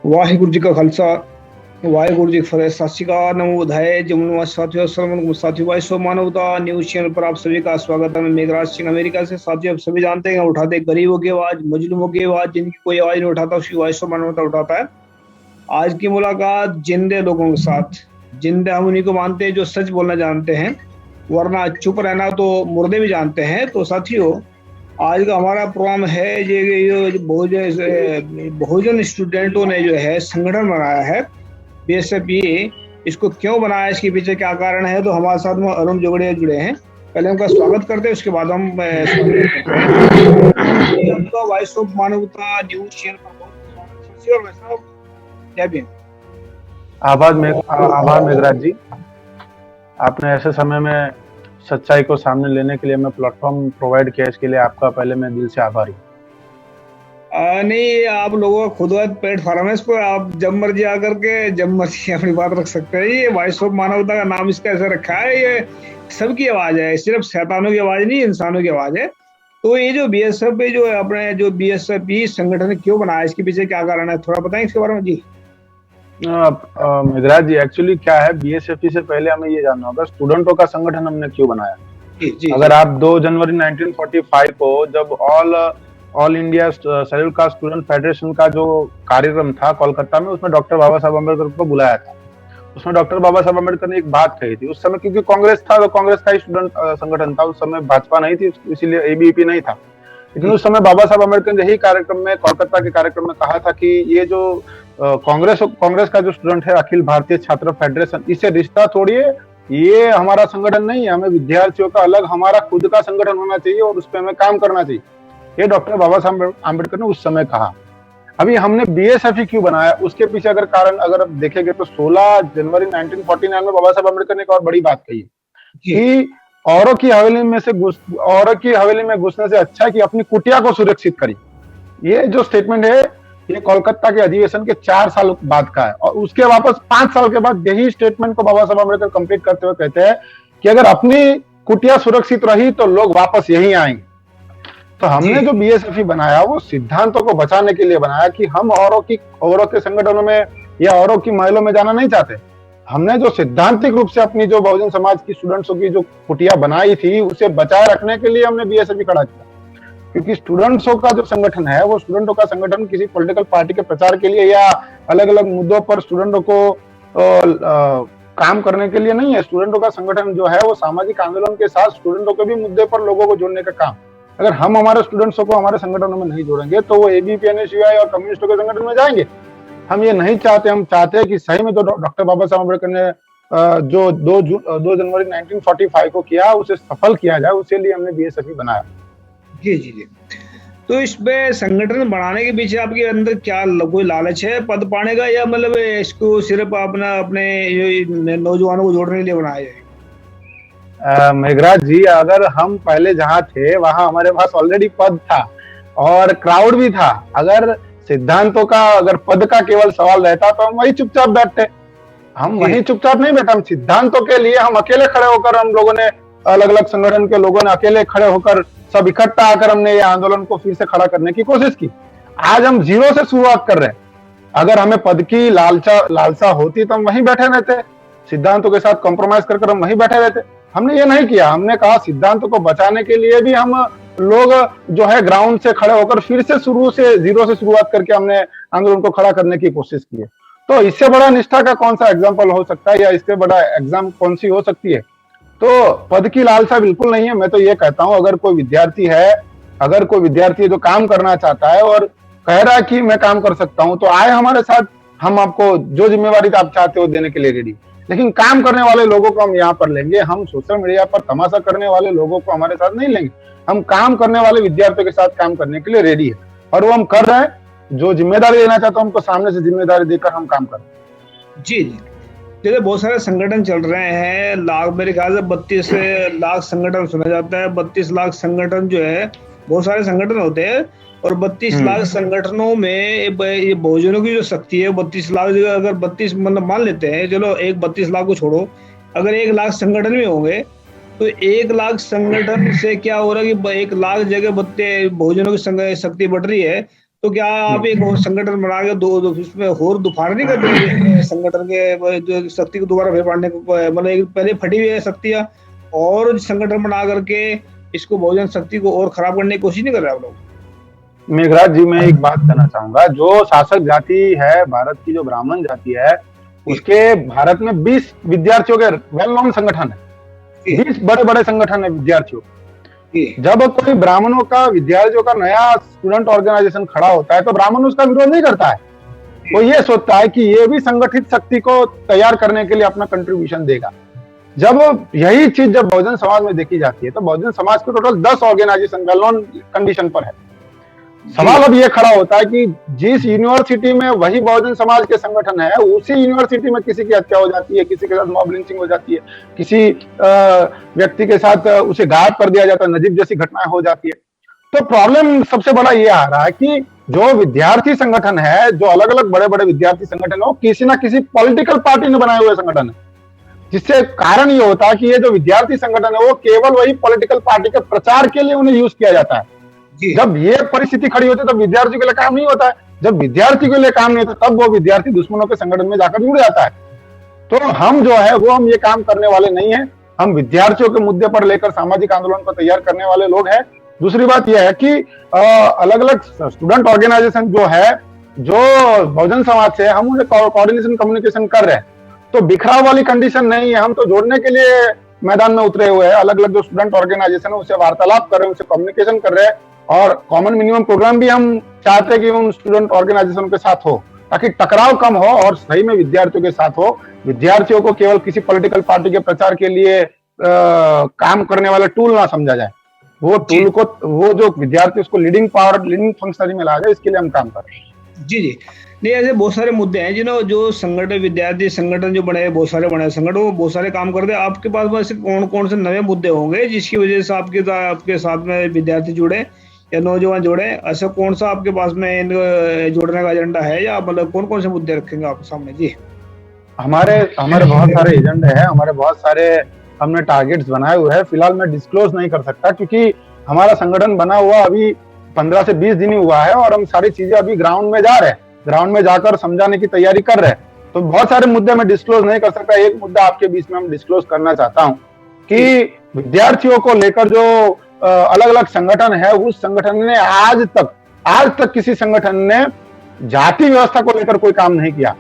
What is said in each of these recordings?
ਵਾਹਿਗੁਰੂ ਜੀ ਕਾ ਖਾਲਸਾ ਵਾਹਿਗੁਰੂ जी की फतेह। सत श्री अकाल, नमो बुधाय जमुना साथियों, सलाम साथियों, वॉइस ऑफ मानवता न्यूज चैनल पर आप सभी का स्वागत है। मैं मेघराज सिंह अमेरिका से। साथियों, आप सभी जानते हैं उठाते गरीबों की आवाज, मजलूमों की आवाज, जिनकी कोई आवाज नहीं उठाता उसकी वॉइस ऑफ मानवता उठाता है। आज की मुलाकात जिंदे लोगों के साथ। जिंदे हम उन्हीं को मानते हैं जो सच बोलना जानते हैं, वरना चुप रहना तो मुर्दे भी जानते हैं। तो साथियों, आज का हमारा प्रोग्राम है ये बहुजन स्टूडेंटों ने जो है संगठन बनाया है बीएसएफई। इसको क्यों बनाया, इसके पीछे क्या कारण है, तो हमारे साथ में अरुण जोगड़िया जुड़े हैं। पहले उनका स्वागत करते हैं, उसके बाद हम उनका वॉइस ऑफ मानवता न्यूज चैनल पर बहुत स्वागत। जय भीम। आभार मेघराज जी, आपने ऐसे समय में सच्चाई को सामने लेने के लिए मैं प्लेटफॉर्म प्रोवाइड किया, इसके लिए आपका पहले मैं दिल से आभारी। नहीं, आप लोगों का खुद प्लेटफॉर्म है, इस पर आप जब मर्जी आकर के जब मर्जी अपनी बात रख सकते हैं। ये वॉइस ऑफ मानवता का नाम इसका ऐसा रखा है, ये सबकी आवाज है, सिर्फ शैतानों की आवाज नहीं, इंसानों की आवाज है। तो ये जो बीएसएफ जो है अपने जो बीएसएफई संगठन क्यों बनाया, इसके पीछे क्या कारण है, थोड़ा बताएं इसके बारे में जी। मेघराज जी, एक्चुअली क्या है, बीएसएफई से पहले हमें ये जानना होगा स्टूडेंटों का संगठन हमने क्यों बनाया। जी, अगर आप 2 जनवरी 1945 को जब all India schedule caste student federation का जो कार्यक्रम था कोलकाता में, उसमें डॉक्टर बाबा साहब अम्बेडकर को बुलाया था। उसमें डॉक्टर बाबा साहब अम्बेडकर ने एक बात कही थी। उस समय क्योंकि कांग्रेस था तो कांग्रेस का ही स्टूडेंट संगठन था, उस समय भाजपा नहीं थी, इसीलिए एबीवीपी नहीं था। लेकिन उस समय बाबा साहब अम्बेडकर ने यही कार्यक्रम में, कोलकाता के कार्यक्रम में कहा था कि ये जो कांग्रेस का जो स्टूडेंट है अखिल भारतीय छात्र फेडरेशन, इससे रिश्ता तोड़िए, ये हमारा संगठन नहीं है, हमें विद्यार्थियों का अलग हमारा खुद का संगठन होना चाहिए और उस पर हमें काम करना चाहिए। ये डॉक्टर बाबा साहब आम्बेडकर ने उस समय कहा। अभी हमने बीएसएफई क्यों बनाया, उसके पीछे अगर कारण अगर आप देखेंगे तो 16 जनवरी 1949 में बाबा साहब आम्बेडकर ने एक और बड़ी बात कही कि औरों की हवेली में घुसने से अच्छा है कि अपनी कुटिया को सुरक्षित करिए। ये जो स्टेटमेंट है, ये कोलकाता के अधिवेशन के 4 साल बाद का है और उसके वापस 5 साल के बाद यही स्टेटमेंट को बाबा साहब आम्बेडकर कंप्लीट करते हुए कहते हैं कि अगर अपनी कुटिया सुरक्षित रही तो लोग वापस यहीं आएंगे। तो हमने जो बीएसएफई बनाया वो सिद्धांतों को बचाने के लिए बनाया कि हम औरों के संगठनों में या औरों की महलों में जाना नहीं चाहते। हमने जो सिद्धांतिक रूप से अपनी जो बहुजन समाज की स्टूडेंट्सों की जो कुटिया बनाई थी उसे बचाए रखने के लिए हमने बीएसएफई खड़ा किया। क्योंकि स्टूडेंट्सों का जो संगठन है वो स्टूडेंटों का संगठन किसी पॉलिटिकल पार्टी के प्रचार के लिए या अलग अलग मुद्दों पर स्टूडेंटों को काम करने के लिए नहीं है। स्टूडेंटों का संगठन जो है वो सामाजिक आंदोलन के साथ स्टूडेंटों के भी मुद्दे पर लोगों को जोड़ने का काम। अगर हम हमारे स्टूडेंट्सों को हमारे संगठनों में नहीं जोड़ेंगे तो वो एबीवीपी एनएसयूआई और कम्युनिस्टों के संगठन में जाएंगे। हम ये नहीं चाहते। हम चाहते हैं कि सही में जो डॉक्टर बाबा साहब अम्बेडकर ने जो 2 जनवरी 1945 को किया उसे सफल किया जाए, उसके लिए हमने बीएसएफई बनाया। जी। तो इसमें संगठन बनाने के पीछे आपके अंदर क्या कोई लालच है पद पाने का, या मतलब इसको सिर्फ अपने नौजवानों को जोड़ने के लिए बनाया जाए? मेघराज जी, अगर हम पहले जहाँ थे वहां हमारे पास ऑलरेडी पद था और क्राउड भी था। अगर सिद्धांतों का, अगर पद का केवल सवाल रहता तो हम वही चुपचाप बैठते। हम वही चुपचाप नहीं बैठे, हम सिद्धांतों के लिए हम अकेले खड़े होकर, हम लोगों ने अलग अलग संगठन के लोगों ने अकेले खड़े होकर सब इकट्ठा आकर हमने ये आंदोलन को फिर से खड़ा करने की कोशिश की। आज हम 0 से शुरुआत कर रहे हैं। अगर हमें पद की लालसा होती तो हम वहीं बैठे रहते, सिद्धांतों के साथ कॉम्प्रोमाइज कर हम वहीं बैठे रहते। हमने ये नहीं किया। हमने कहा सिद्धांतों को बचाने के लिए भी हम लोग जो है ग्राउंड से खड़े होकर फिर से 0 से शुरुआत करके हमने आंदोलन को खड़ा करने की कोशिश की है। तो इससे बड़ा निष्ठा का कौन सा एग्जाम्पल हो सकता है या इससे बड़ा एग्जाम कौन सी हो सकती है? तो पद की लालसा बिल्कुल नहीं है। मैं तो ये कहता हूं, अगर कोई विद्यार्थी है जो काम करना चाहता है और कह रहा है कि मैं काम कर सकता हूं, तो आए हमारे साथ। हम आपको जो जिम्मेवारी आप चाहते हो देने के लिए रेडी। लेकिन काम करने वाले लोगों को हम यहाँ पर लेंगे। हम सोशल मीडिया पर तमाशा करने वाले लोगों को हमारे साथ नहीं लेंगे। हम काम करने वाले विद्यार्थियों के साथ काम करने के लिए रेडी है और वो हम कर रहे हैं। जो जिम्मेदारी लेना चाहता हूं हमको सामने से जिम्मेदारी देकर हम काम कर रहे हैं। जी। जैसे बहुत सारे संगठन चल रहे हैं, मेरे ख्याल से 32 लाख संगठन सुना जाता है। 32 लाख संगठन जो है, बहुत सारे संगठन होते हैं और 32 लाख संगठनों में ये बहुजनों की जो शक्ति है, 32 लाख अगर 32 मतलब मान लेते हैं, चलो 32 लाख को छोड़ो, अगर 1 लाख संगठन भी होंगे तो 1 लाख संगठन से क्या हो रहा है कि 1 लाख जगह बहुजनों की शक्ति बढ़ रही है तो क्या आप एक और संगठन बना के दो इसमें और दोबारा नहीं कर देंगे संगठन के जो शक्ति को दोबारा फिर बांटने को, मतलब एक पहले फटी हुई है शक्तियां और संगठन बना करके इसको बहुजन शक्ति को और खराब करने की कोशिश नहीं कर रहे आप लोग? मेघराज जी, मैं एक बात कहना चाहूंगा। जो शासक जाति है भारत की, जो ब्राह्मण जाति है, उसके भारत में 20 विद्यार्थियों के वेल नोन संगठन है, 20 बड़े बड़े संगठन है विद्यार्थियों। जब कोई ब्राह्मणों का, विद्यार्थियों का नया स्टूडेंट ऑर्गेनाइजेशन खड़ा होता है तो ब्राह्मण उसका विरोध नहीं करता है। वो ये सोचता है कि ये भी संगठित शक्ति को तैयार करने के लिए अपना कंट्रीब्यूशन देगा। जब यही चीज जब बहुजन समाज में देखी जाती है तो बहुजन समाज के total 10 organisation well known condition पर है। सवाल अब ये खड़ा होता है कि जिस यूनिवर्सिटी में वही बहुजन समाज के संगठन है, उसी यूनिवर्सिटी में किसी की हत्या हो जाती है, किसी के साथ मॉब लिंचिंग हो जाती है, किसी व्यक्ति के साथ उसे गायब कर दिया जाता है, नजीब जैसी घटनाएं हो जाती है। तो प्रॉब्लम सबसे बड़ा ये आ रहा है कि जो विद्यार्थी संगठन है, जो अलग अलग बड़े बड़े विद्यार्थी संगठन है, वो किसी ना किसी पॉलिटिकल पार्टी ने बनाए हुए संगठन है, जिससे कारण ये होता है कि ये जो विद्यार्थी संगठन है वो केवल वही पॉलिटिकल पार्टी के प्रचार के लिए उन्हें यूज किया जाता है। जब ये परिस्थिति खड़ी होती है तब विद्यार्थी के लिए काम नहीं होता है। जब विद्यार्थी के लिए काम नहीं होता तब वो विद्यार्थी दुश्मनों के संगठन में जाकर जुड़ जाता है। तो हम जो है वो हम ये काम करने वाले नहीं है। हम विद्यार्थियों के मुद्दे पर लेकर सामाजिक आंदोलन को तैयार करने वाले लोग हैं। दूसरी बात यह है कि अलग अलग स्टूडेंट ऑर्गेनाइजेशन जो है, जो बहुजन समाज से, हम उन्हें कोऑर्डिनेशन कम्युनिकेशन कर रहे हैं। तो बिखराव वाली कंडीशन नहीं है, हम तो जोड़ने के लिए मैदान में उतरे हुए हैं। अलग अलग जो स्टूडेंट ऑर्गेनाइजेशन है उससे वार्तालाप कर रहे हैं, उससे कम्युनिकेशन कर रहे हैं, और कॉमन मिनिमम प्रोग्राम भी हम चाहते हैं कि उन स्टूडेंट ऑर्गेनाइजेशन के साथ हो, ताकि टकराव कम हो और सही में विद्यार्थियों के साथ हो। विद्यार्थियों को केवल किसी पॉलिटिकल पार्टी के प्रचार के लिए काम करने वाला टूल ना समझा जाए। वो टूल को, वो जो विद्यार्थी, उसको लीडिंग पावर, लीडिंग फंक्शनरी में ला जाए, इसके लिए हम काम कर रहे हैं। जी जी, नहीं ऐसे बहुत सारे मुद्दे हैं जो संगठन, विद्यार्थी संगठन जो बने, बहुत सारे बने संगठन, वो बहुत सारे काम करते हैं। आपके पास में ऐसे कौन कौन से नए मुद्दे होंगे जिसकी वजह से आपके साथ में विद्यार्थी जुड़े या नौजवान जुड़े? ऐसा कौन सा आपके पास में जोड़ने का एजेंडा है, या मतलब कौन कौन से मुद्दे रखेंगे आपके सामने? जी, हमारे बहुत सारे एजेंडे हैं, हमारे बहुत सारे हमने टारगेट्स बनाए हुए हैं। फिलहाल मैं डिस्क्लोज नहीं कर सकता क्योंकि हमारा संगठन बना हुआ अभी 15 से 20 दिन ही हुआ है और हम सारी चीजें अभी ग्राउंड में जा रहे हैं, ग्राउंड में जाकर समझाने की तैयारी कर रहे हैं। तो बहुत सारे मुद्दे मैं डिस्क्लोज नहीं कर सकता। एक मुद्दा आपके बीच में हम डिस्क्लोज करना चाहता हूँ कि विद्यार्थियों को लेकर जो अलग अलग संगठन है, उस संगठन ने आज तक किसी संगठन ने जाति व्यवस्था को लेकर कोई काम नहीं किया।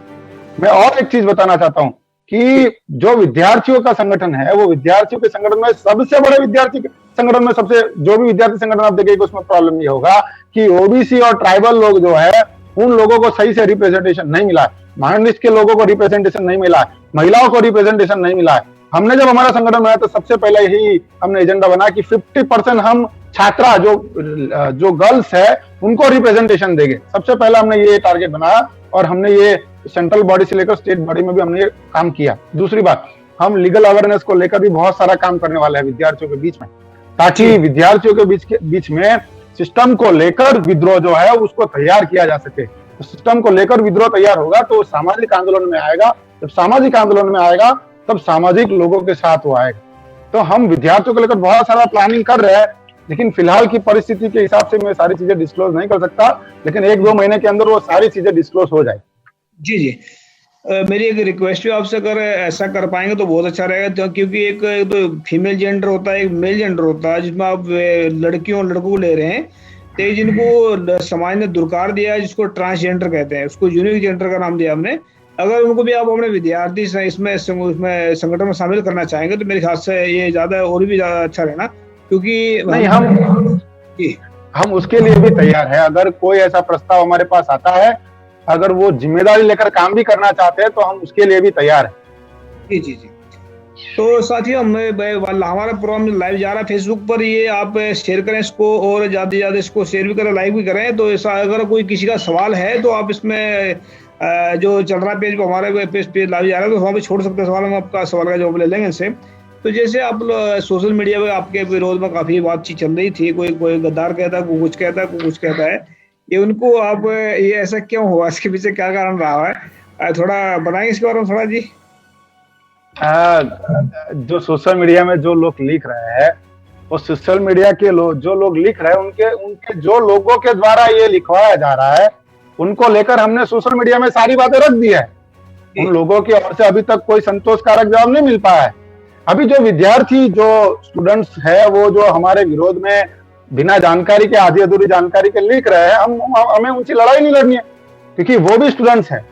मैं और एक चीज बताना चाहता हूं कि जो विद्यार्थियों का संगठन है, वो विद्यार्थियों के संगठन में सबसे बड़े विद्यार्थी संगठन में सबसे, जो भी विद्यार्थी संगठन आप देखेंगे उसमें प्रॉब्लम ये होगा कि ओबीसी और ट्राइबल लोग जो है, उन लोगों को सही से रिप्रेजेंटेशन नहीं मिला है, माइनॉरिटी के लोगों को रिप्रेजेंटेशन नहीं मिला है, महिलाओं को रिप्रेजेंटेशन नहीं मिला है। हमने जब हमारा संगठन बनाया तो सबसे पहले ही हमने एजेंडा बना कि 50% हम छात्रा जो गर्ल्स है उनको रिप्रेजेंटेशन देंगे। सबसे पहले हमने ये टारगेट बनाया और हमने ये सेंट्रल बॉडी से लेकर स्टेट बॉडी में भी हमने ये काम किया। दूसरी बात, हम लीगल अवेयरनेस को लेकर भी बहुत सारा काम करने वाले हैं विद्यार्थियों के बीच में, ताकि विद्यार्थियों के बीच में सिस्टम को लेकर विद्रोह जो है उसको तैयार किया जा सके। तो सिस्टम को लेकर विद्रोह तैयार होगा तो सामाजिक आंदोलन में आएगा। जब सामाजिक आंदोलन में आएगा तब सामाजिक लोगों के साथ वो आएगा। तो हम विद्यार्थियों को लेकर बहुत सारा प्लानिंग कर रहे हैं, लेकिन फिलहाल की परिस्थिति के हिसाब से मैं सारी चीजें डिस्क्लोज नहीं कर सकता, लेकिन 1-2 महीने के अंदर वो सारी चीजें डिस्क्लोज हो जाए। जी जी, मेरी एक रिक्वेस्ट है आपसे, अगर ऐसा कर पाएंगे तो बहुत अच्छा रहेगा। तो क्योंकि एक तो फीमेल जेंडर होता है, एक मेल जेंडर होता है, जिसमें आप लड़कियों और लड़कों को ले रहे हैं। तो जिनको समाज ने दुरकार दिया है, जिसको ट्रांसजेंडर कहते हैं, उसको यूनिक जेंडर का नाम दिया हमने, अगर उनको भी आप अपने विद्यार्थी इसमें संगठन में शामिल करना चाहेंगे तो मेरे ख्याल से ये ज्यादा और भी ज्यादा अच्छा रहना, क्योंकि नहीं, हम उसके लिए भी तैयार है। अगर कोई ऐसा प्रस्ताव हमारे पास आता है, अगर वो जिम्मेदारी लेकर काम भी करना चाहते हैं तो हम उसके लिए भी तैयार है। जी जी जी। तो साथियों, हमारा प्रोग्राम लाइव जा रहा है फेसबुक पर, ये आप शेयर करें इसको और ज्यादा से ज्यादा इसको शेयर भी करें, लाइक भी करें। तो ऐसा अगर कोई किसी का सवाल है तो आप इसमें जो चल रहा है पेज पर, हमारे पेज लाइव जा रहा है, तो वहाँ पे छोड़ सकते हैं सवाल, हम आपका सवाल का जवाब ले लेंगे इनसे। तो जैसे आप सोशल मीडिया पे आपके विरोध में काफी बातचीत चल रही थी, कोई गद्दार कहता है, कोई कुछ कहता है, कोई कुछ कहता है, ये उनको आप ये ऐसा क्यों हुआ, इसके पीछे क्या कारण रहा है, थोड़ा बताएंगे इसके बारे में थोड़ा? जी, जो सोशल मीडिया में जो लोग लिख रहे हैं और सोशल मीडिया के जो लोग लिख रहे हैं, उनके उनके जो लोगों के द्वारा ये लिखवाया जा रहा है, उनको लेकर हमने सोशल मीडिया में सारी बातें रख दी है। उन लोगों की ओर से अभी तक कोई संतोषकारक जवाब नहीं मिल पाया है। अभी जो विद्यार्थी, जो स्टूडेंट्स है, वो जो हमारे विरोध में बिना जानकारी के, आधी अधूरी जानकारी के लिख रहे हैं, हमें उनसे लड़ाई नहीं लड़नी है, क्योंकि वो भी स्टूडेंट्स हैं।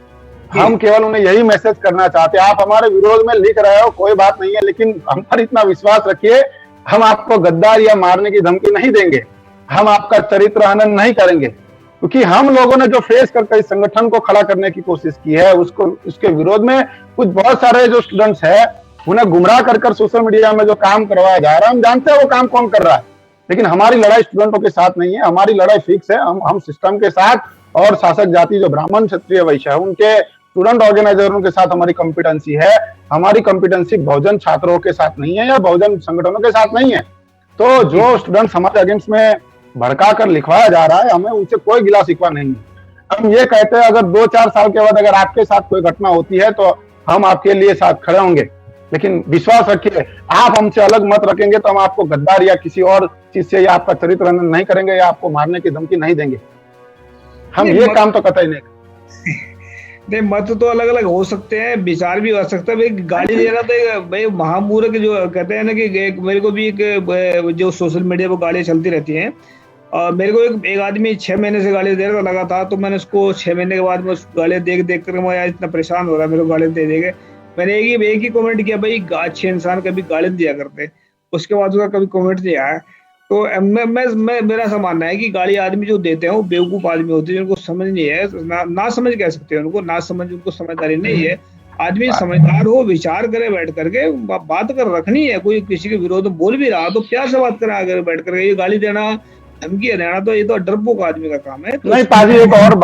हम केवल उन्हें यही मैसेज करना चाहते हैं, आप हमारे विरोध में लिख रहे हो, कोई बात नहीं है, लेकिन हम पर इतना विश्वास रखिए, हम आपको गद्दार या मारने की धमकी नहीं देंगे, हम आपका चरित्र हनन नहीं करेंगे, क्योंकि हम लोगों ने जो फेस करके इस संगठन को खड़ा करने की कोशिश की है, उसके विरोध में कुछ बहुत सारे जो स्टूडेंट्स हैं, उन्हें गुमराह कर सोशल मीडिया में जो काम करवाया जा रहा है, हम जानते हैं वो काम कौन कर रहा है, लेकिन हमारी लड़ाई स्टूडेंटों के साथ नहीं है, हमारी लड़ाई फिक्स है। हम सिस्टम के साथ और शासक जाति जो ब्राह्मण, क्षत्रिय, वैश्य है, उनके स्टूडेंट ऑर्गेनाइजरों के साथ हमारी कॉम्पिटेंसी है। हमारी कॉम्पिटेंसी बहुजन छात्रों के साथ नहीं है या बहुजन संगठनों के साथ नहीं है। तो जो स्टूडेंट्स हमारे अगेंस्ट में भड़का कर लिखवाया जा रहा है, हमें उनसे कोई गिला शिकवा नहीं है। हम ये कहते हैं, अगर 2-4 साल के बाद अगर आपके साथ कोई घटना होती है तो हम आपके लिए साथ खड़े होंगे, लेकिन विश्वास रखिए, आप हमसे अलग मत रखेंगे तो हम आपको गद्दार या किसी और चीज से या आपका चरित्र हनन नहीं करेंगे या आपको मारने की धमकी नहीं देंगे। हम ये काम तो कतई नहीं। नहीं, मत तो अलग अलग हो सकते हैं, विचार भी हो सकता है। भाई गाली दे रहा था भाई, महामूर्ख जो कहते हैं ना कि मेरे को भी एक जो सोशल मीडिया पर गालियां चलती रहती हैं, और मेरे को एक आदमी 6 महीने से गाली दे रहा था लगातार, तो मैंने उसको 6 महीने के बाद में उस गालियां देख कर मैं यार इतना परेशान हो रहा है मेरे को गाली दे के, मैंने एक ही कमेंट किया, भाई अच्छे इंसान कभी गाली दिया करते। उसके बाद उसका कभी कमेंट नहीं आया। तो मैं मेरा ऐसा मानना है कि गाली आदमी जो देते हैं वो बेवकूफ आदमी होते हैं, जिनको समझ नहीं है, ना समझ कह सकते हैं उनको, ना समझ, उनको समझदारी नहीं है। आदमी समझदार हो, विचार करे, बैठ करके बात कर रखनी है। कोई किसी के विरोध में बोल भी रहा तो प्यार से बात करा, अगर बैठ करके ये गाली देना, धमकी देना, तो ये तो डरपोक आदमी का काम है। तो नहीं पाजी, एक और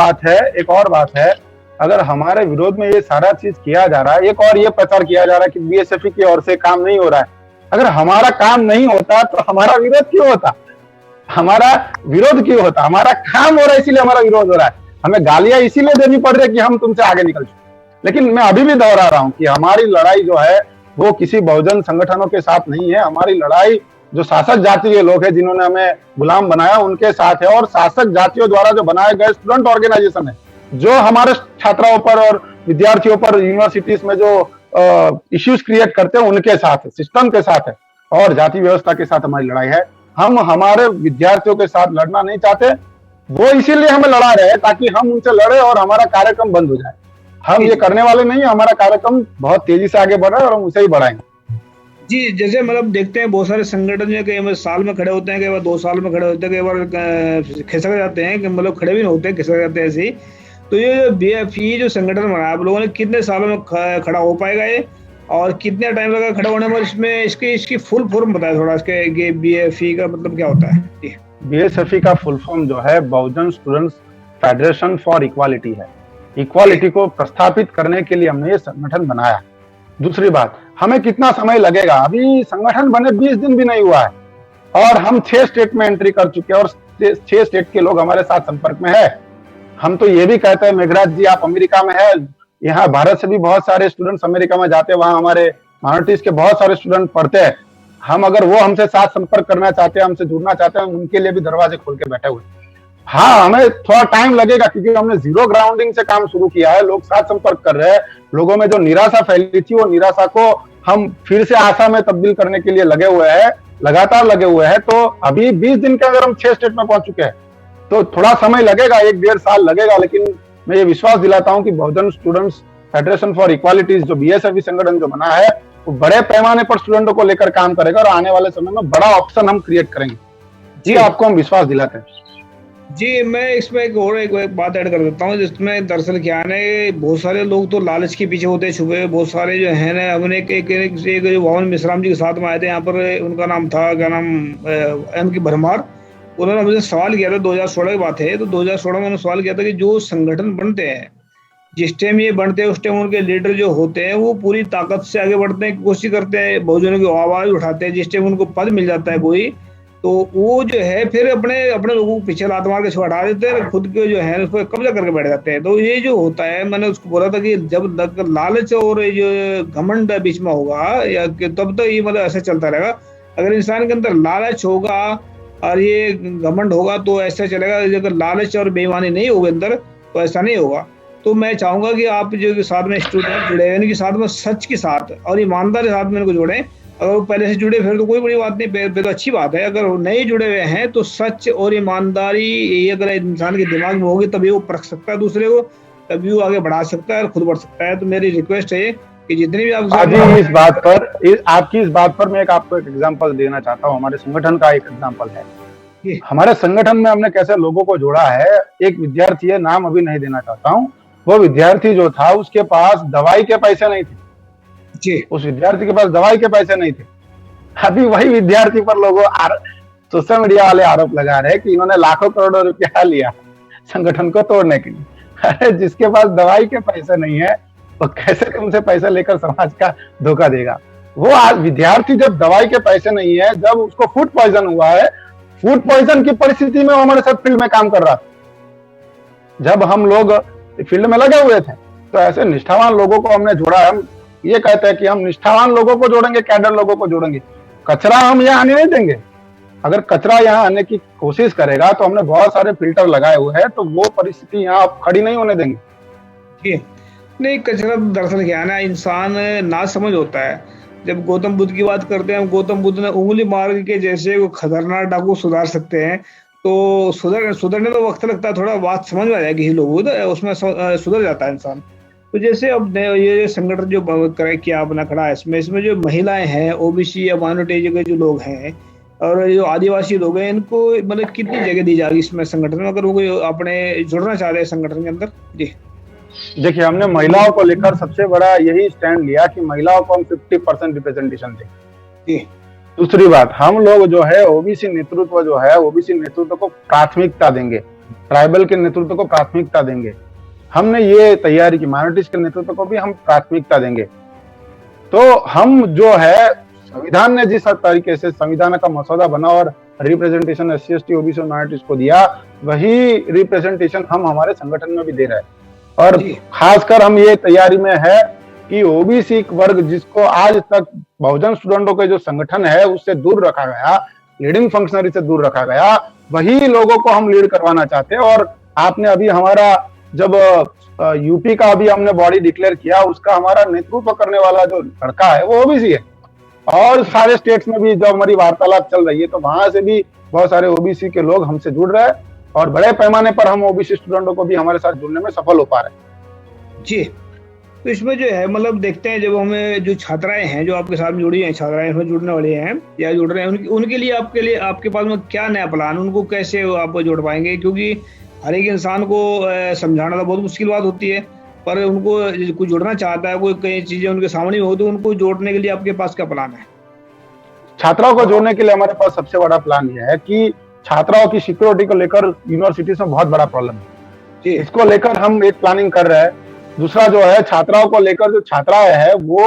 बात है, अगर हमारे विरोध में ये सारा चीज किया जा रहा है, एक और ये प्रचार किया जा रहा है कि बीएसएफई की ओर से काम नहीं हो रहा है। अगर हमारा काम नहीं होता तो हमारा विरोध क्यों होता? हमारा काम हो रहा है, इसीलिए हमारा विरोध हो रहा है। हमें गालियां इसीलिए देनी पड़ रही है कि हम तुमसे आगे निकल चुके। लेकिन मैं अभी भी दोहरा रहा हूं कि हमारी लड़ाई जो है वो किसी बहुजन संगठनों के साथ नहीं है। हमारी लड़ाई जो शासक जाति के लोग हैं, जिन्होंने हमें गुलाम बनाया, उनके साथ है। और शासक जातियों द्वारा जो बनाए गए स्टूडेंट ऑर्गेनाइजेशन है, जो हमारे छात्राओं पर और विद्यार्थियों पर यूनिवर्सिटीज में जो इश्यूज क्रिएट करते हैं, उनके साथ है, सिस्टम के साथ है और जाति व्यवस्था के साथ हमारी लड़ाई है। हम हमारे विद्यार्थियों के साथ लड़ना नहीं चाहते, वो इसीलिए हमें लड़ा रहे हैं ताकि हम उनसे लड़े और हमारा कार्यक्रम बंद हो जाए। हम ये करने वाले नहीं है, हमारा कार्यक्रम बहुत तेजी से आगे बढ़ रहा है और हम उसे ही बढ़ाएंगे। जी, जैसे मतलब देखते हैं बहुत सारे संगठन जो कई बार साल में खड़े होते हैं, कई बार 2 साल में खड़े होते हैं, कई बार खिसक जाते हैं, मतलब खड़े भी नहीं होते, खिसक जाते हैं ऐसे ही। तो ये जो बीएफई जो संगठन बना आप लोगों ने, कितने सालों में खड़ा हो पाएगा ये, और कितने टाइम लगा खड़ा होने में? इसमें इसकी फुल फॉर्म बताया थोड़ा, इसके बीएफई का मतलब क्या होता है? बीएसएफई का फुल फॉर्म जो है बहुजन स्टूडेंट्स फेडरेशन फॉर इक्वालिटी है। इक्वालिटी को प्रस्थापित करने के लिए हमने ये संगठन बनाया। दूसरी बात, हमें कितना समय लगेगा? अभी संगठन बने 20 दिन भी नहीं हुआ है और हम 6 स्टेट में एंट्री कर चुके हैं और 6 स्टेट के लोग हमारे साथ संपर्क में है। हम तो ये भी कहते हैं, मेघराज जी आप अमेरिका में है, यहाँ भारत से भी बहुत सारे स्टूडेंट्स अमेरिका में जाते हैं, वहां हमारे माइनॉरिटीज के बहुत सारे स्टूडेंट पढ़ते हैं। हम अगर वो हमसे साथ संपर्क करना चाहते हैं, हमसे जुड़ना चाहते हैं, उनके लिए भी दरवाजे खोल के बैठे हुए। हाँ, हमें थोड़ा टाइम लगेगा क्योंकि हमने जीरो ग्राउंडिंग से काम शुरू किया है। लोग साथ संपर्क कर रहे हैं, लोगों में जो निराशा फैली थी वो निराशा को हम फिर से आशा में तब्दील करने के लिए लगे हुए हैं, लगातार लगे हुए हैं। तो अभी 20 दिन के अंदर हम 6 स्टेट में पहुंच चुके हैं, तो थोड़ा समय लगेगा, 1-1.5 साल लगेगा। लेकिन मैं ये विश्वास दिलाता हूं कि बहुजन स्टूडेंट्स फेडरेशन फॉर इक्वालिटीज जो बीएसएफई संगठन जो बना है, वो बड़े पैमाने पर स्टूडेंटों को लेकर काम करेगा और आने वाले समय में बड़ा ऑप्शन हम क्रिएट करेंगे। जी, आपको हम विश्वास दिलाते हैं। जी, मैं इसमें एक बात ऐड कर देता हूँ, जिसमें दरअसल क्या है, बहुत सारे लोग तो लालच के पीछे होते छुपे, बहुत सारे जो है ना, हमने एक जो वामन मिश्राम जी के साथ में आए थे यहाँ पर, उनका नाम था क्या नाम, M.K. भरमार। उन्होंने मुझे सवाल किया था, 2016 की बात है, तो 2016 में उन्होंने सवाल किया था कि जो संगठन बनते हैं, जिस टाइम ये बनते हैं उस टाइम उनके लीडर जो होते हैं वो पूरी ताकत से आगे बढ़ने की कोशिश करते हैं, बहुजनों की आवाज उठाते हैं। जिस टाइम उनको पद मिल जाता है कोई, तो वो जो है फिर अपने लोगों को पीछे लात मार के हटा देते हैं, खुद के जो है उस पर कब्जा करके बैठ जाते हैं। तो ये जो होता है, मैंने उसको बोला था कि जब लालच और जो घमंड बीच में होगा या तब तो ये मतलब ऐसे चलता रहेगा। अगर इंसान के अंदर लालच होगा और ये घमंड होगा तो ऐसा चलेगा, अगर लालच और बेईमानी नहीं होगी अंदर तो ऐसा नहीं होगा। तो मैं चाहूंगा कि आप जो साथ में स्टूडेंट जुड़े हैं इनके साथ में सच के साथ और ईमानदारी के साथ में इनको जोड़ें। अगर वो पहले से जुड़े फिर तो कोई बड़ी बात नहीं, फिर तो अच्छी बात है। अगर वो नहीं जुड़े हुए हैं तो सच और ईमानदारी ये अगर इंसान के दिमाग में होगी तभी वो परख सकता है दूसरे को, तभी वो आगे बढ़ा सकता है और खुद बढ़ सकता है। तो मेरी रिक्वेस्ट है कि जितनी भी आप आपकी इस बात पर मैं आपको एक एग्जांपल देना चाहता हूँ। हमारे संगठन का एक एग्जांपल है। हमारे संगठन में हमने कैसे लोगों को जोड़ा है। एक विद्यार्थी है, नाम अभी नहीं देना चाहता हूँ, वो विद्यार्थी जो था उसके पास दवाई के पैसे नहीं थे जी। उस विद्यार्थी के पास दवाई के पैसे नहीं थे। अभी वही विद्यार्थी पर लोगों सोशल मीडिया वाले आरोप लगा रहे हैं कि इन्होंने लाखों करोड़ों रुपया लिया संगठन को तोड़ने के लिए। अरे जिसके पास दवाई के पैसे नहीं है वो कैसे तुमसे पैसे लेकर समाज का धोखा देगा। वो आज विद्यार्थी जब दवाई के पैसे नहीं है, जब उसको फूड पॉइजन हुआ है, फूड पॉइजन की परिस्थिति में वो हमारे साथ फील्ड में काम कर रहा था। जब हम लोग फील्ड में लगे हुए थे तो ऐसे निष्ठावान लोगों को हमने जोड़ा। हम ये कहते हैं कि हम निष्ठावान लोगों को जोड़ेंगे, कैडर लोगों को जोड़ेंगे। कचरा हम यहाँ आने नहीं देंगे। अगर कचरा यहाँ आने की कोशिश करेगा तो हमने बहुत सारे फिल्टर लगाए हुए हैं, तो वो परिस्थिति यहाँ खड़ी नहीं होने देंगे। नहीं, कचरा दरअसल क्या है ना, इंसान ना समझ होता है। जब गौतम बुद्ध की बात करते हैं, गौतम बुद्ध ने उंगली मार के जैसे वो खतरनाक डाकू सुधार सकते हैं, तो सुधरने तो वक्त लगता है, थोड़ा बात समझ में आ जाएगी ही लोगों तो उसमें सुधर जाता है इंसान। तो जैसे अब ये संगठन जो किया अपना खड़ा है, इसमें जो महिलाएं हैं, ओबीसी या माइनॉरिटी के जो लोग हैं और जो आदिवासी लोग हैं, इनको मतलब कितनी जगह दी जाएगी इसमें संगठन में, अगर वो अपने जुड़ना चाह रहे हैं संगठन के अंदर? जी देखिए, हमने महिलाओं को लेकर सबसे बड़ा यही स्टैंड लिया कि महिलाओं को हम 50% रिप्रेजेंटेशन दें। दूसरी बात, हम लोग जो है ओबीसी नेतृत्व जो है, ओबीसी नेतृत्व को प्राथमिकता देंगे, ट्राइबल के नेतृत्व को प्राथमिकता देंगे। हमने ये तैयारी की, माइनॉरिटीज के नेतृत्व को भी हम प्राथमिकता देंगे। तो हम जो है, संविधान ने जिस तरीके से संविधान का मसौदा बना और रिप्रेजेंटेशन SC ST OBC और माइनॉरिटीज को दिया, वही रिप्रेजेंटेशन हम हमारे संगठन में भी दे रहे हैं। और खासकर हम ये तैयारी में है कि ओबीसी वर्ग, जिसको आज तक बहुजन स्टूडेंटों के जो संगठन है उससे दूर रखा गया, लीडिंग फंक्शनरी से दूर रखा गया, वही लोगों को हम लीड करवाना चाहते हैं। और आपने अभी हमारा जब यूपी का अभी हमने बॉडी डिक्लेयर किया, उसका हमारा नेतृत्व करने वाला जो लड़का है वो ओबीसी है। और सारे स्टेट्स में भी जब हमारी वार्तालाप चल रही है तो वहां से भी बहुत सारे ओबीसी के लोग हमसे जुड़ रहे हैं और बड़े पैमाने पर हम ओबीसी स्टूडेंटों को भी हमारे साथ जुड़ने में सफल हो पा रहे हैं। जी, तो इसमें जो है मतलब देखते हैं, जब हमें जो छात्राएं हैं जो आपके साथ जुड़ी हैं, छात्राएं इसमें जुड़ने वाली हैं या जुड़ रहे हैं, उनके लिए आपके पास में क्या नया प्लान, उनको कैसे आप जोड़ पाएंगे? क्योंकि हर एक इंसान को समझाना तो बहुत मुश्किल बात होती है, पर उनको कोई जुड़ना चाहता है, कोई कई चीजें उनके सामने हो, तो उनको जोड़ने के लिए आपके पास क्या प्लान है? छात्राओं को जोड़ने के लिए हमारे पास सबसे बड़ा प्लान यह है कि छात्राओं की सिक्योरिटी को लेकर यूनिवर्सिटीज में बहुत बड़ा प्रॉब्लम है, इसको लेकर हम एक प्लानिंग कर रहे हैं। दूसरा जो है, छात्राओं को लेकर, जो छात्राएं हैं वो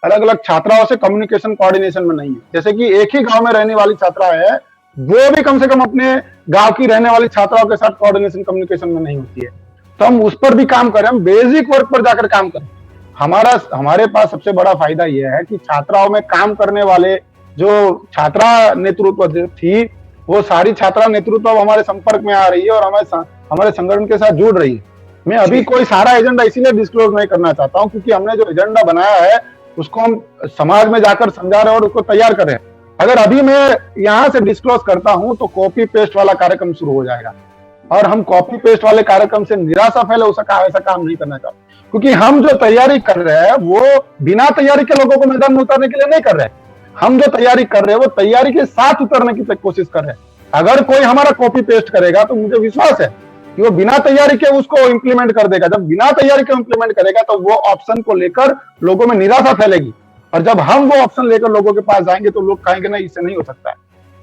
अलग अलग छात्राओं से कम्युनिकेशन कोऑर्डिनेशन में नहीं है। जैसे कि एक ही गांव में रहने वाली छात्राएं है, वो भी कम से कम अपने गांव की रहने वाली छात्राओं के साथ कोऑर्डिनेशन कम्युनिकेशन में नहीं होती है। तो हम उस पर भी काम करें, हम बेसिक वर्क पर जाकर काम करें। हमारे पास सबसे बड़ा फायदा यह है कि छात्राओं में काम करने वाले जो छात्रा नेतृत्व थी, वो सारी छात्रा नेतृत्व हमारे संपर्क में आ रही है और हमारे संगठन के साथ जुड़ रही है। मैं अभी कोई सारा एजेंडा इसीलिए डिस्क्लोज नहीं करना चाहता हूं क्योंकि हमने जो एजेंडा बनाया है उसको हम समाज में जाकर समझा रहे हैं और उसको तैयार कर रहे हैं। अगर अभी मैं यहां से डिस्क्लोज करता हूं तो कॉपी पेस्ट वाला कार्यक्रम शुरू हो जाएगा और हम कॉपी पेस्ट वाले कार्यक्रम से निराशा फैले ऐसा काम नहीं करना चाहते, क्योंकि हम जो तैयारी कर रहे हैं वो बिना तैयारी के लोगों को मैदान में उतारने के लिए नहीं कर रहे हैं। हम जो तैयारी कर रहे हैं वो तैयारी के साथ उतरने की कोशिश कर रहे हैं। अगर कोई हमारा कॉपी पेस्ट करेगा तो मुझे विश्वास है कि वो बिना तैयारी के उसको इंप्लीमेंट कर देगा। जब बिना तैयारी के इंप्लीमेंट करेगा तो वो ऑप्शन को लेकर लोगों में निराशा फैलेगी, और जब हम वो ऑप्शन लेकर लोगों के पास जाएंगे तो लोग कहेंगे नहीं, इससे नहीं हो सकता है।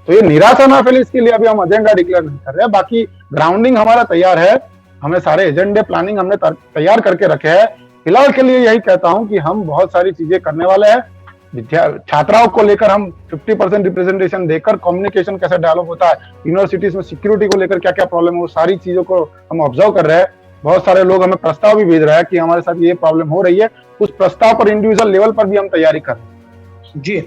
तो ये निराशा ना फैले, इसके लिए अभी हम एजेंडा डिक्लेयर नहीं कर रहे हैं। बाकी ग्राउंडिंग हमारा तैयार है, हमें सारे एजेंडे प्लानिंग हमने तैयार करके रखे हैं। फिलहाल के लिए यही कहता हूं कि हम बहुत सारी चीजें करने वाले हैं। छात्राओं को लेकर हम 50% रिप्रेजेंटेशन देकर कम्युनिकेशन कैसे डेवलप होता है, यूनिवर्सिटीज में सिक्योरिटी को लेकर क्या क्या प्रॉब्लम है, वो सारी चीजों को हम ऑब्जर्व कर रहे हैं। बहुत सारे लोग हमें प्रस्ताव भी भेज रहे हैं कि हमारे साथ ये प्रॉब्लम हो रही है, उस प्रस्ताव पर इंडिविजुअल लेवल पर भी हम तैयारी कर रहे हैं। जी,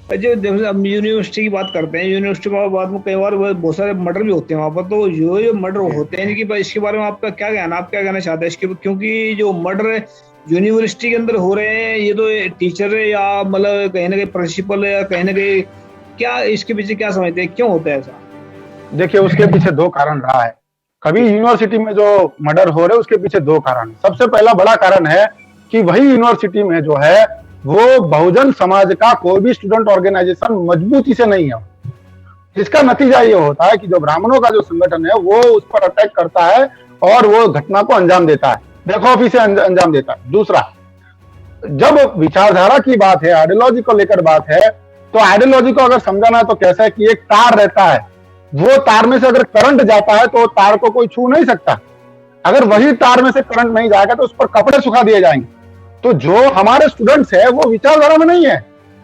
जो जैसे हम यूनिवर्सिटी की बात करते हैं, यूनिवर्सिटी के बाद में कई बार बहुत सारे मर्डर भी होते हैं वहाँ पर। तो जो मर्डर होते हैं इनकी, इसके बारे में आपका क्या कहना, आप क्या कहना चाहते हैं इसके, क्योंकि जो मर्डर यूनिवर्सिटी के अंदर हो रहे हैं, ये तो टीचर है या मतलब कहीं ना कहीं प्रिंसिपल है या कहीं ना कहीं, क्या इसके पीछे क्या समझते हैं, क्यों होता है ऐसा? देखिए, उसके पीछे दो कारण रहा है। कभी यूनिवर्सिटी में जो मर्डर हो रहे हैं उसके पीछे दो कारण। सबसे पहला बड़ा कारण है कि वही यूनिवर्सिटी में जो है वो बहुजन समाज का कोई भी स्टूडेंट ऑर्गेनाइजेशन मजबूती से नहीं है, जिसका नतीजा ये होता है कि जो ब्राह्मणों का जो संगठन है वो उस पर अटैक करता है और वो घटना को अंजाम देता है, बेखौफी से अंजाम देता है। दूसरा, जब विचारधारा की बात है, आइडियोलॉजी को लेकर बात है, तो आइडियोलॉजी को अगर समझाना है तो कैसा है कि एक तार रहता है, वो तार में से अगर करंट जाता है तो तार को कोई छू नहीं सकता। अगर वही तार में से करंट नहीं जाएगा तो उस पर कपड़े सुखा दिए जाएंगे। तो जो हमारे स्टूडेंट्स है वो विचारधारा में नहीं है।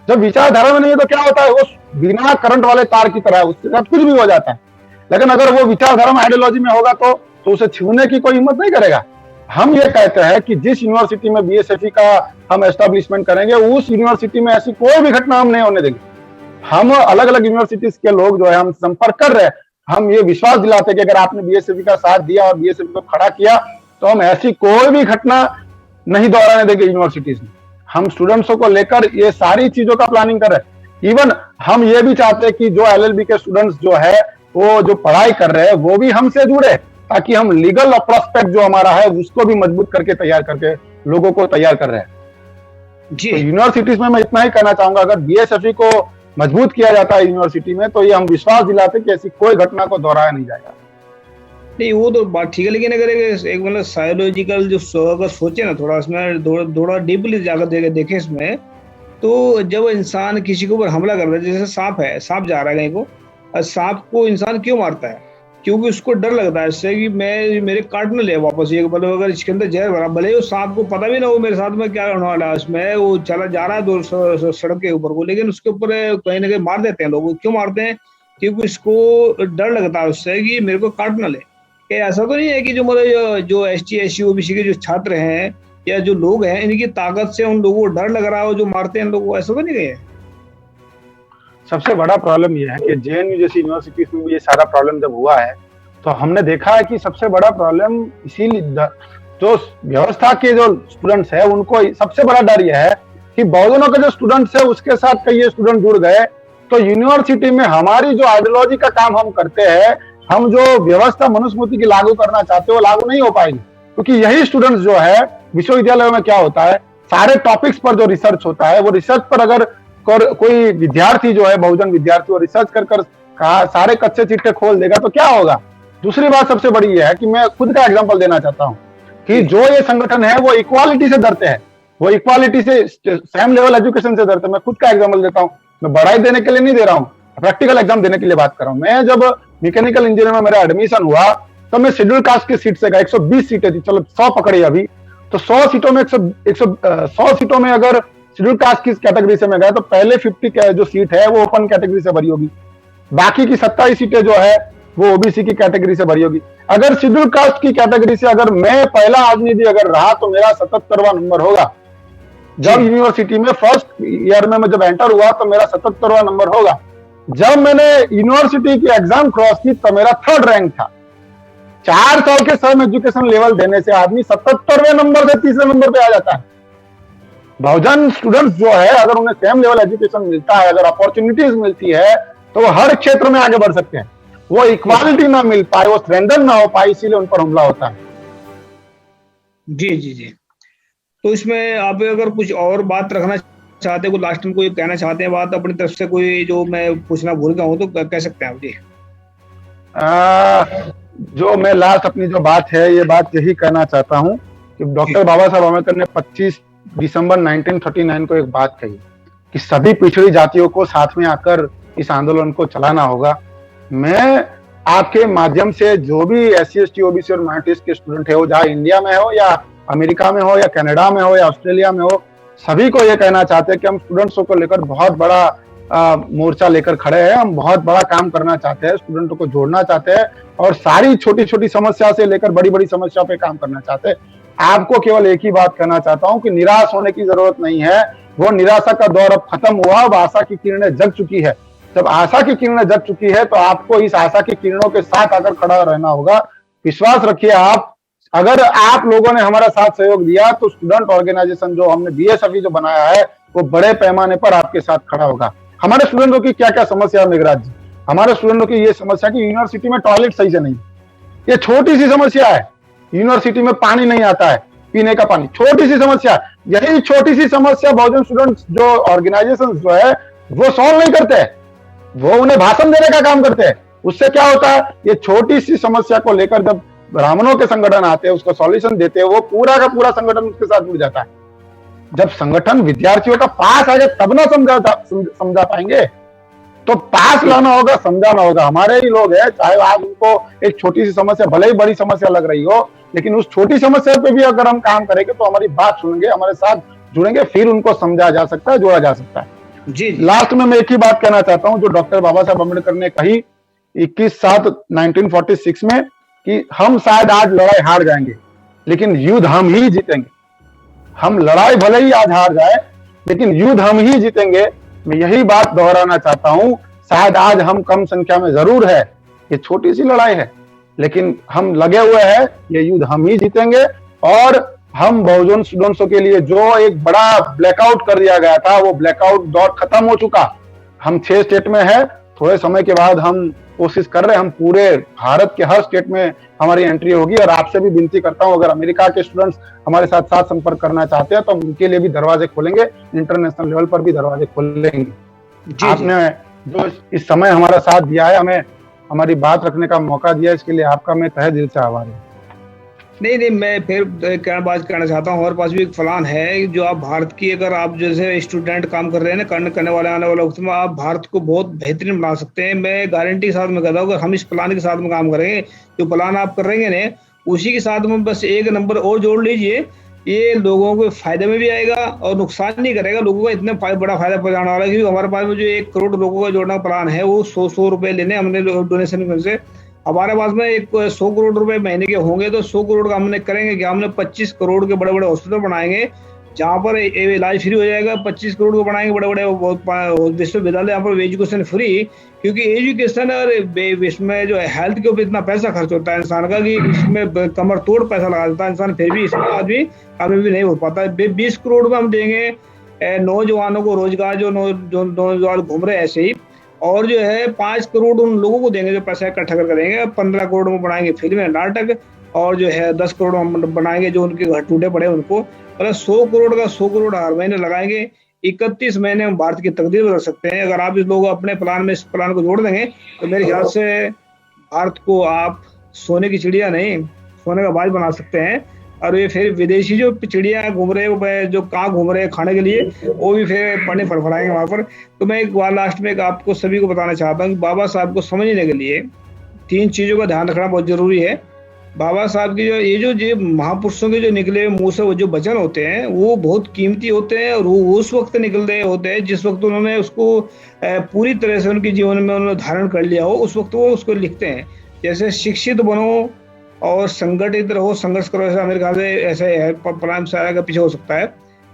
जब विचारधारा में नहीं है तो क्या होता है, वो बिना करंट वाले तार की तरह है, उसके साथ कुछ भी हो जाता है। लेकिन अगर वो विचारधारा में, आइडियोलॉजी में होगा तो उसे छूने की कोई हिम्मत नहीं करेगा। हम ये कहते हैं कि जिस यूनिवर्सिटी में बीएसएफई का हम एस्टेब्लिशमेंट करेंगे, उस यूनिवर्सिटी में ऐसी कोई भी घटना हम नहीं होने देंगे। हम अलग अलग यूनिवर्सिटीज के लोग जो है हम संपर्क कर रहे हैं, हम ये विश्वास दिलाते हैं कि अगर आपने बीएसएफई का साथ दिया और बीएसएफई को खड़ा किया तो हम ऐसी कोई भी घटना नहीं दोहराने देंगे यूनिवर्सिटीज में। हम स्टूडेंट्सों को लेकर ये सारी चीजों का प्लानिंग कर रहे हैं। इवन हम ये भी चाहते हैं कि जो एलएलबी के स्टूडेंट्स जो है वो जो पढ़ाई कर रहे हैं वो भी हमसे जुड़े, ताकि हम लीगल प्रोस्पेक्ट जो हमारा है उसको भी मजबूत करके तैयार करके लोगों को तैयार कर रहे हैं। जी, तो यूनिवर्सिटीज में मैं इतना ही कहना चाहूंगा, अगर बीएसएफई को मजबूत किया जाता है यूनिवर्सिटी में तो ये हम विश्वास दिलाते कि ऐसी कोई घटना को दोहराया नहीं जाएगा। नहीं वो तो बात ठीक है, लेकिन अगर एक मतलब साइकोलॉजिकल जो अगर सोचे ना थोड़ा, इसमें थोड़ा डीपली जाकर देखें इसमें, तो जब इंसान किसी के ऊपर हमला कर रहा है, जैसे सांप है, सांप जा रहा है कहीं को, और सांप को इंसान क्यों मारता है? क्योंकि उसको डर लगता है इससे कि मेरे काट न ले वापस ये, मतलब अगर इसके अंदर जहर भरा, भले ही सांप को पता भी ना हो मेरे साथ में क्या होने वाला है, उसमें वो चला जा रहा है सड़क के ऊपर को, लेकिन उसके ऊपर कहीं ना कहीं मार देते हैं लोग। क्यों मारते हैं? क्योंकि इसको डर लगता है उससे कि मेरे को काट ना ले। ऐसा तो नहीं है कि जो मतलब जो एसटी एससी ओबीसी के जो छात्र हैं या जो लोग हैं, इनकी ताकत से उन लोगों को डर लग रहा हो जो मारते हैं लोगों को, ऐसा तो नहीं है? सबसे बड़ा प्रॉब्लम यह है कि जेएनयू जैसी यूनिवर्सिटीज में भी ये सारा प्रॉब्लम जब हुआ है तो हमने देखा है कि सबसे बड़ा प्रॉब्लम इसीलिए जो व्यवस्था के जो स्टूडेंट्स है उनको सबसे बड़ा डर यह है कि बहुजनों के जो स्टूडेंट्स है उसके साथ कई स्टूडेंट जुड़ गए तो यूनिवर्सिटी में हमारी जो आइडियोलॉजी का काम हम करते हैं, हम जो व्यवस्था मनुस्मृति की लागू करना चाहते हैं वो लागू नहीं हो पाएगी। क्योंकि यही स्टूडेंट्स जो है, विश्वविद्यालयों में क्या होता है, सारे टॉपिक्स पर जो रिसर्च होता है वो रिसर्च पर अगर कोई विद्यार्थी जो है, बहुजन विद्यार्थी, वो रिसर्च कर सारे कच्चे चिट्ठे खोल देगा तो क्या होगा। दूसरी बात सबसे बड़ी यह है कि मैं खुद का एग्जांपल देना चाहता हूं कि जो ये संगठन है वो इक्वालिटी से डरते हैं, वो इक्वालिटी से, सेम लेवल एजुकेशन से डरते हैं। मैं खुद का एग्जांपल देता हूं, मैं बढ़ाई देने के लिए नहीं दे रहा हूं, प्रैक्टिकल एग्जाम देने के लिए बात कर रहा हूं। मैं जब मैकेनिकल इंजीनियर में मेरा एडमिशन हुआ तो मैं शेड्यूल कास्ट की सीट से गया, 120 सीटें थी, चलो 100 पकड़ी अभी, तो 100 सीटों में 100 सीटों में अगर शेड्यूल कास्ट की कैटेगरी से मैं गया तो पहले 50 जो सीट है वो ओपन कैटेगरी से भरी होगी, बाकी की 27 सीटें जो है वो ओबीसी की कैटेगरी से भरी होगी। अगर शेड्यूल कास्ट की कैटेगरी से अगर मैं पहला आदमी भी अगर रहा तो मेरा 77वां नंबर होगा। जब यूनिवर्सिटी में फर्स्ट ईयर में मैं जब एंटर हुआ तो मेरा 77वां नंबर होगा। जब मैंने यूनिवर्सिटी की एग्जाम क्रॉस की तो मेरा 3rd रैंक था। 4 साल के सम एजुकेशन लेवल देने से आदमी 77वें नंबर से 3रे नंबर पे आ जाता है। बहुजन स्टूडेंट्स जो है, अगर उन्हें सेम लेवल एजुकेशन मिलता है, अगर अपॉर्चुनिटीज मिलती है तो वो हर क्षेत्र में आगे बढ़ सकते हैं। वो इक्वालिटी ना मिल पाए, वो स्ट्रेंथन ना हो पाए, इसीलिए उन पर हमला होता है। जी जी जी। तो इसमें आप अगर कुछ और बात रखना चाहते हैं, कोई लास्ट में कोई कहना चाहते हैं बात अपनी तरफ से, कोई जो मैं पूछना भूल गया हूँ तो कह सकते हैं आप जी। जो मैं लास्ट अपनी जो बात है, ये बात यही कहना चाहता हूँ कि डॉक्टर बाबा साहब अम्बेडकर ने 25 दिसंबर 1939 को एक बात कही कि सभी पिछड़ी जातियों को साथ में आकर इस आंदोलन को चलाना होगा। मैं आपके माध्यम से जो भी SC ST OBC और माइनॉरिटीज के स्टूडेंट है, वो जहाँ इंडिया में हो या अमेरिका में हो या कनाडा में हो या ऑस्ट्रेलिया में हो, सभी को ये कहना चाहते हैं कि हम स्टूडेंट्सों को लेकर बहुत बड़ा मोर्चा लेकर खड़े हैं। हम बहुत बड़ा काम करना चाहते हैं, स्टूडेंटों को जोड़ना चाहते हैं और सारी छोटी छोटी समस्या से लेकर बड़ी बड़ी समस्या पे काम करना चाहते हैं। आपको केवल एक ही बात कहना चाहता हूं कि निराश होने की जरूरत नहीं है। वो निराशा का दौर अब खत्म हुआ, अब आशा की किरणें जग चुकी है। जब आशा की किरणें जग चुकी है तो आपको इस आशा की किरणों के साथ आकर खड़ा रहना होगा। विश्वास रखिए आप, अगर आप लोगों ने हमारा साथ सहयोग दिया तो स्टूडेंट ऑर्गेनाइजेशन जो हमने बीएसएफई जो बनाया है वो बड़े पैमाने पर आपके साथ खड़ा होगा। हमारे स्टूडेंटों की क्या क्या समस्या है मेघराज जी? हमारे स्टूडेंटों की ये समस्या कि यूनिवर्सिटी में टॉयलेट सही से नहीं, ये छोटी सी समस्या है। यूनिवर्सिटी में पानी नहीं आता है, पीने का पानी, छोटी सी समस्या। यही छोटी सी समस्या बहुजन स्टूडेंट्स जो ऑर्गेनाइजेशन जो है वो सॉल्व नहीं करते, वो उन्हें भाषण देने का काम करते हैं। उससे क्या होता है, ये छोटी सी समस्या को लेकर जब ब्राह्मणों के संगठन आते हैं, उसको सॉल्यूशन देते हैं, वो पूरा का पूरा संगठन उसके साथ जुड़ जाता है। जब संगठन विद्यार्थियों का पास आ जाए तब ना समझा पाएंगे। तो पास लाना होगा, समझाना होगा। हमारे ही लोग हैं, चाहे आज उनको एक छोटी सी समस्या भले ही बड़ी समस्या लग रही हो, लेकिन उस छोटी समस्या पे भी अगर हम काम करेंगे तो हमारी बात सुनेंगे, हमारे साथ जुड़ेंगे, फिर उनको समझा जा सकता है, जोड़ा जा सकता है। जी लास्ट में मैं एक ही बात कहना चाहता हूं जो डॉक्टर बाबा साहब अम्बेडकर ने कही 21/7/1946 में कि हम शायद आज लड़ाई हार जाएंगे लेकिन युद्ध हम ही जीतेंगे। हम लड़ाई भले ही आज हार जाए लेकिन युद्ध हम ही जीतेंगे। मैं यही बात दोहराना चाहता हूं। शायद आज हम कम संख्या में जरूर है, ये छोटी सी लड़ाई है, लेकिन हम लगे हुए हैं, ये युद्ध हम ही जीतेंगे। और हम बहुजन स्टूडेंट्सों के लिए जो एक बड़ा ब्लैकआउट कर दिया गया था, वो ब्लैकआउट दौर खत्म हो चुका। हम 6 स्टेट में है, थोड़े समय के बाद हम कोशिश कर रहे हैं, हम पूरे भारत के हर स्टेट में हमारी एंट्री होगी। और आपसे भी विनती करता हूं, अगर अमेरिका के स्टूडेंट्स हमारे साथ संपर्क करना चाहते हैं तो हम उनके लिए भी दरवाजे खोलेंगे, इंटरनेशनल लेवल पर भी दरवाजे खोलेंगे। आपने जो इस समय हमारा साथ दिया है, हमें हमारी बात रखने का मौका दिया, इसके लिए आपका मैं तहे दिल से आभारी हूं। नहीं, मैं फिर क्या बात कहना चाहता हूँ, हमारे पास भी एक प्लान है जो आप भारत की, अगर आप जैसे स्टूडेंट काम कर रहे हैं ना, करने वाले आने वाले वक्त में आप भारत को बहुत बेहतरीन बना सकते हैं। मैं गारंटी के साथ में कहता हूँ, अगर हम इस प्लान के साथ में काम करेंगे, जो प्लान आप कर रहे हैं ना, उसी के साथ में बस एक नंबर और जोड़ लीजिए, ये लोगों को फायदे में भी आएगा और नुकसान नहीं करेगा। लोगों का इतना बड़ा फायदा पहुंचाने वाला है, क्योंकि हमारे पास में जो 1 करोड़ लोगों का जोड़ने का प्लान है, वो 100 रुपए लेने हमने डोनेशन में से। हमारे पास में 100 करोड़ रुपए महीने के होंगे, तो 100 करोड़ का हमने करेंगे कि हमने 25 करोड़ के बड़े बड़े हॉस्पिटल बनाएंगे जहाँ पर इलाज फ्री हो जाएगा। 25 करोड़ को बनाएंगे बड़े बड़े विश्वविद्यालय, यहाँ पर एजुकेशन फ्री, क्योंकि एजुकेशन और इसमें जो हेल्थ के ऊपर इतना पैसा खर्च होता है इंसान का कि इसमें कमर तोड़ पैसा लगा देता है इंसान, फिर भी इसमें आदमी कामयाबी नहीं हो पाता है। 20 करोड़ में हम देंगे नौजवानों को रोजगार, जो नौजवान घूम रहे हैं ऐसे ही, और जो है 5 करोड़ उन लोगों को देंगे जो पैसा इकट्ठा कर करेंगे। 15 करोड़ में बनाएंगे फिल्में, नाटक, और जो है 10 करोड़ में बनाएंगे जो उनके घर टूटे पड़े उनको। मतलब 100 करोड़ का 100 करोड़ हर महीने लगाएंगे। 31 महीने में भारत की तकदीर बदल सकते हैं। अगर आप इस लोग अपने प्लान में इस प्लान को जोड़ देंगे तो मेरे ख्याल से भारत को आप सोने की चिड़िया नहीं, सोने का बाज बना सकते हैं। और ये फिर विदेशी जो चिड़िया घूम रहे हैं, जो कहाँ घूम रहे हैं खाने के लिए, वो भी फिर पढ़ने फड़फड़ाएंगे वहां पर। तो मैं एक बार लास्ट में आपको सभी को बताना चाहता हूँ कि बाबा साहब को समझने के लिए 3 चीजों का ध्यान रखना बहुत जरूरी है। बाबा साहब की जो महापुरुषों के जो निकले मुंह से वो जो वचन होते हैं, वो बहुत कीमती होते हैं, और वो उस वक्त निकल रहे होते हैं जिस वक्त उन्होंने उसको पूरी तरह से उनके जीवन में उन्होंने धारण कर लिया हो, उस वक्त वो उसको लिखते हैं। जैसे शिक्षित बनो और संगठित रहो, संघर्ष करो, ऐसा मेरे ख्याल से ऐसे है प्लान सारा का पीछे हो सकता है।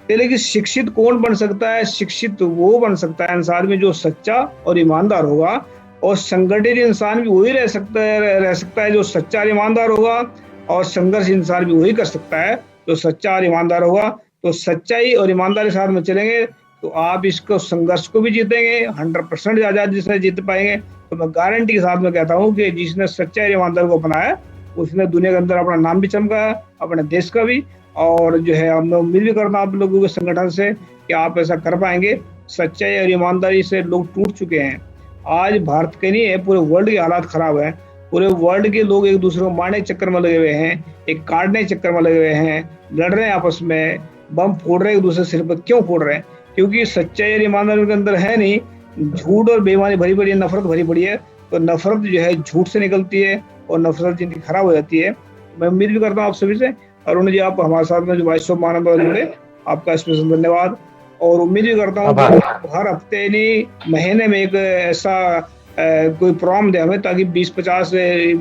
लेकिन शिक्षित कौन बन सकता है? शिक्षित वो बन सकता है इंसान में जो सच्चा और ईमानदार होगा, और संगठित इंसान भी वही रह सकता है जो सच्चा और ईमानदार होगा, और संघर्ष इंसान भी वही कर सकता है जो सच्चा और ईमानदार होगा। तो सच्चाई और ईमानदारी साथ में चलेंगे तो आप इसको संघर्ष को भी जीतेंगे, 100% आजादी से जीत पाएंगे। तो मैं गारंटी के साथ में कहता हूँ कि जिसने सच्चाई और ईमानदार को अपनाया उसने दुनिया के अंदर अपना नाम भी चमकाया, अपने देश का भी। और जो है मैं उम्मीद भी करता हूँ आप लोगों के संगठन से कि आप ऐसा कर पाएंगे। सच्चाई और ईमानदारी से लोग टूट चुके हैं। आज भारत के नहीं है, पूरे वर्ल्ड के हालात खराब है। पूरे वर्ल्ड के लोग एक दूसरे को मारने के चक्कर में लगे हुए हैं, एक काटने के चक्कर में लगे हुए हैं, लड़ रहे हैं आपस में, बम फोड़ रहे हैं एक दूसरे सिर पर। क्यों फोड़ रहे हैं? क्योंकि सच्चाई और ईमानदारी उनके अंदर है नहीं, झूठ और बेईमानी भरी पड़ी है, नफरत भरी पड़ी है। तो नफरत जो है झूठ से निकलती है और नफरत जिनकी खराब हो जाती है। मैं उम्मीद भी करता हूँ आप सभी से। अरुण जी, आप हमारे साथ में जो वॉइस ऑफ मानवता जुड़े, आपका स्पेशल धन्यवाद। और उम्मीद भी करता हूँ कि हर हफ्ते नहीं महीने में एक ऐसा कोई प्रोग्राम दे हमें, ताकि 20-50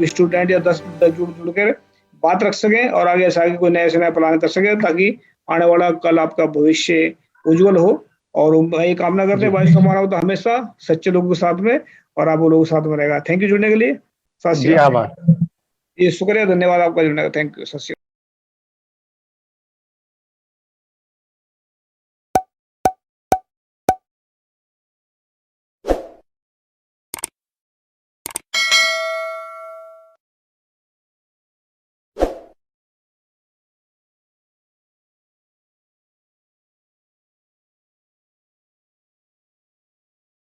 स्टूडेंट या 10 जुड़ कर बात रख सकें और आगे ऐसा कोई नया से नया प्लान कर सके, ताकि आने वाला कल आपका भविष्य उज्जवल हो। और ये कामना करते हैं भाई मानवता हमेशा सच्चे लोगों के साथ में और आप लोगों के साथ में रहेगा। थैंक यू जुड़ने के लिए। सत श्री जी अकाल। आभार। ये शुक्रिया, धन्यवाद आपका जुड़ने का। Thank you. सत श्री अकाल।